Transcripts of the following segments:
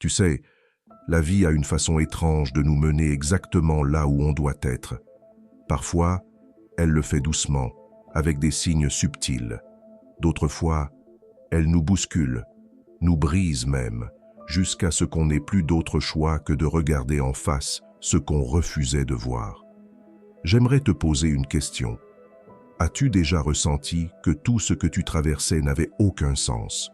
Tu sais, la vie a une façon étrange de nous mener exactement là où on doit être. Parfois, elle le fait doucement, avec des signes subtils. D'autres fois, elle nous bouscule, nous brise même, jusqu'à ce qu'on n'ait plus d'autre choix que de regarder en face ce qu'on refusait de voir. J'aimerais te poser une question. As-tu déjà ressenti que tout ce que tu traversais n'avait aucun sens,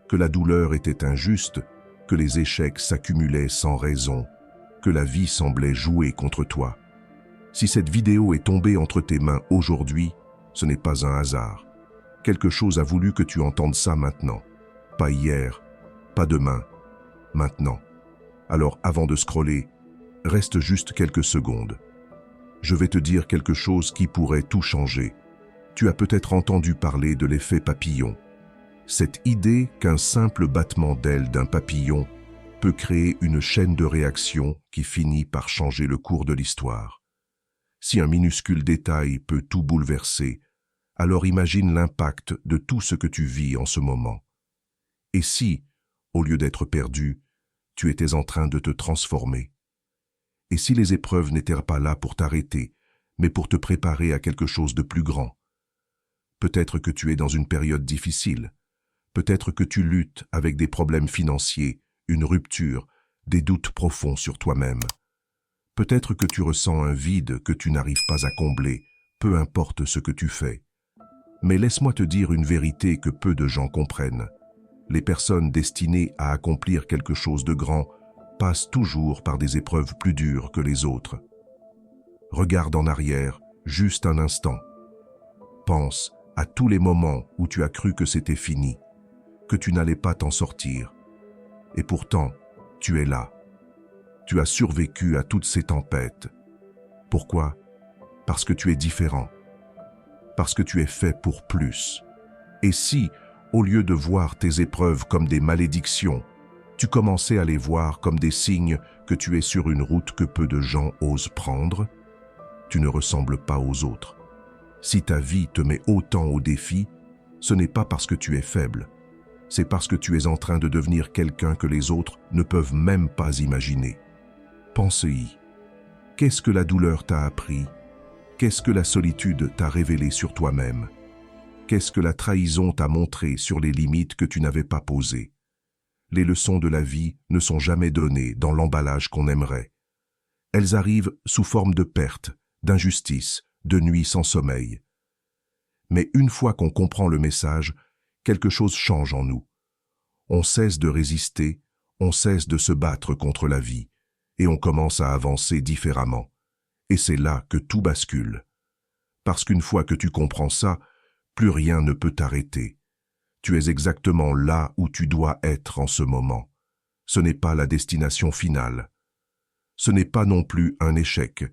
que la douleur était injuste, que les échecs s'accumulaient sans raison, que la vie semblait jouer contre toi? Si cette vidéo est tombée entre tes mains aujourd'hui, ce n'est pas un hasard. Quelque chose a voulu que tu entendes ça maintenant. Pas hier, pas demain, maintenant. Alors avant de scroller, reste juste quelques secondes. Je vais te dire quelque chose qui pourrait tout changer. Tu as peut-être entendu parler de l'effet papillon. Cette idée qu'un simple battement d'aile d'un papillon peut créer une chaîne de réactions qui finit par changer le cours de l'histoire. Si un minuscule détail peut tout bouleverser, alors imagine l'impact de tout ce que tu vis en ce moment. Et si, au lieu d'être perdu, tu étais en train de te transformer? Et si les épreuves n'étaient pas là pour t'arrêter, mais pour te préparer à quelque chose de plus grand? Peut-être que tu es dans une période difficile. Peut-être que tu luttes avec des problèmes financiers, une rupture, des doutes profonds sur toi-même. Peut-être que tu ressens un vide que tu n'arrives pas à combler, peu importe ce que tu fais. Mais laisse-moi te dire une vérité que peu de gens comprennent. Les personnes destinées à accomplir quelque chose de grand passent toujours par des épreuves plus dures que les autres. Regarde en arrière, juste un instant. Pense à tous les moments où tu as cru que c'était fini, que tu n'allais pas t'en sortir. Et pourtant, tu es là. Tu as survécu à toutes ces tempêtes. Pourquoi? Parce que tu es différent. Parce que tu es fait pour plus. Et si, au lieu de voir tes épreuves comme des malédictions, tu commençais à les voir comme des signes que tu es sur une route que peu de gens osent prendre? Tu ne ressembles pas aux autres. Si ta vie te met autant au défi, ce n'est pas parce que tu es faible. C'est parce que tu es en train de devenir quelqu'un que les autres ne peuvent même pas imaginer. Pense-y. Qu'est-ce que la douleur t'a appris? Qu'est-ce que la solitude t'a révélé sur toi-même? Qu'est-ce que la trahison t'a montré sur les limites que tu n'avais pas posées? Les leçons de la vie ne sont jamais données dans l'emballage qu'on aimerait. Elles arrivent sous forme de perte, d'injustice, de nuits sans sommeil. Mais une fois qu'on comprend le message, quelque chose change en nous. On cesse de résister, on cesse de se battre contre la vie, et on commence à avancer différemment. Et c'est là que tout bascule. Parce qu'une fois que tu comprends ça, plus rien ne peut t'arrêter. Tu es exactement là où tu dois être en ce moment. Ce n'est pas la destination finale. Ce n'est pas non plus un échec.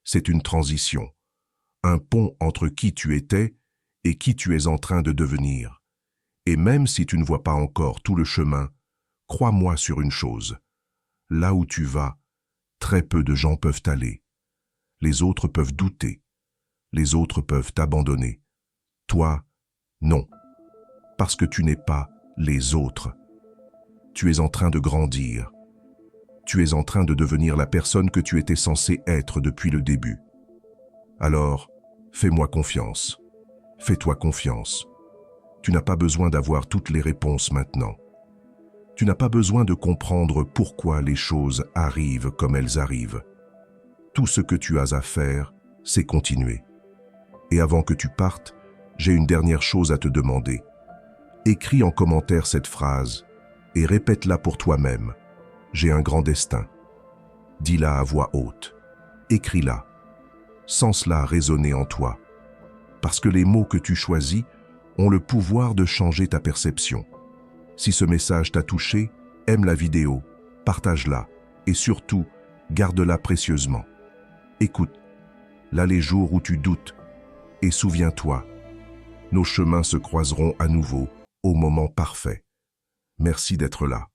C'est une transition. Un pont entre qui tu étais et qui tu es en train de devenir. Et même si tu ne vois pas encore tout le chemin, crois-moi sur une chose. Là où tu vas, très peu de gens peuvent aller. Les autres peuvent douter. Les autres peuvent t'abandonner. Toi, non. Parce que tu n'es pas les autres. Tu es en train de grandir. Tu es en train de devenir la personne que tu étais censé être depuis le début. Alors, fais-moi confiance. Fais-toi confiance. Tu n'as pas besoin d'avoir toutes les réponses maintenant. Tu n'as pas besoin de comprendre pourquoi les choses arrivent comme elles arrivent. Tout ce que tu as à faire, c'est continuer. Et avant que tu partes, j'ai une dernière chose à te demander. Écris en commentaire cette phrase et répète-la pour toi-même. J'ai un grand destin. Dis-la à voix haute. Écris-la. Sens-la résonner en toi. Parce que les mots que tu choisis ont le pouvoir de changer ta perception. Si ce message t'a touché, aime la vidéo, partage-la et surtout, garde-la précieusement. Écoute, là les jours où tu doutes, et souviens-toi, nos chemins se croiseront à nouveau au moment parfait. Merci d'être là.